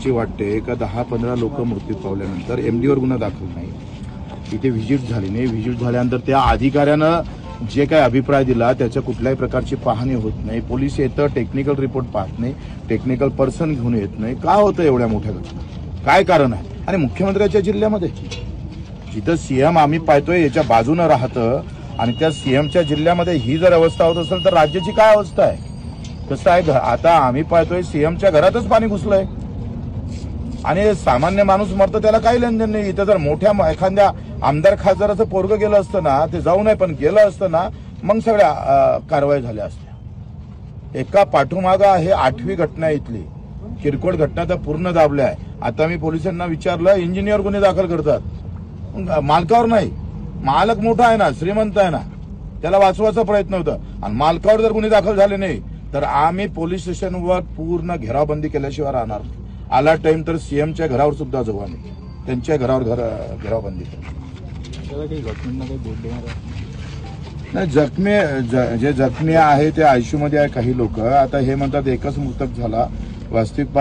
ची वाटते का 10-15 लोक मृत्यू पावल्यानंतर एमडीवर गुन्हा दाखल नाही, इथे व्हिजिट झाली नाही, व्हिजिट झाल्यानंतर त्या अधिकाऱ्यानं जे काही अभिप्राय दिला त्याच्या कुठल्याही प्रकारची पाहणी होत नाही, पोलीस येतं टेक्निकल रिपोर्ट पाहत नाही, टेक्निकल पर्सन घेऊन येत नाही, का होतं एवढ्या मोठ्या घटना, काय कारण आहे? आणि मुख्यमंत्र्याच्या जिल्ह्यामध्ये जिथं सीएम आम्ही पाहतोय याच्या बाजूनं राहतं आणि त्या सीएमच्या जिल्ह्यामध्ये ही जर अवस्था होत असेल तर राज्याची काय अवस्था आहे? कसं आहे, आता आम्ही पाहतोय सीएमच्या घरातच पाणी घुसलंय आणि सामान्य माणूस मरतो त्याला काही लेनदेन नाही. इथं जर मोठ्या एखाद्या आमदार खासदाराचं पोरगं गेलं असतं ना, ते जाऊ नये पण गेलं असतं ना, मग सगळ्या कारवाई झाल्या असत्या. एका पाठोमागा हे 8वी घटना आहे इथली. किरकोळ घटना तर पूर्ण दाबल्या आहे. आता मी पोलिसांना विचारलं, इंजिनियर गुन्हे दाखल करतात, मालकावर नाही. मालक मोठा आहे ना, श्रीमंत आहे ना, त्याला वाचवायचा प्रयत्न होता आणि मालकावर जर गुन्हे दाखल झाले नाही तर आम्ही पोलीस स्टेशनवर पूर्ण घेरावबंदी केल्याशिवाय राहणार. आला टाइम तर सीएमच्या घरावर सुद्धा जाऊ आम्ही, त्यांच्या घरावर घेरावबंदी नाही. जे जखमी आहे ते आयसीयूमध्ये आहे काही लोक. आता हे म्हणतात एकच मृतक झाला, वास्तविक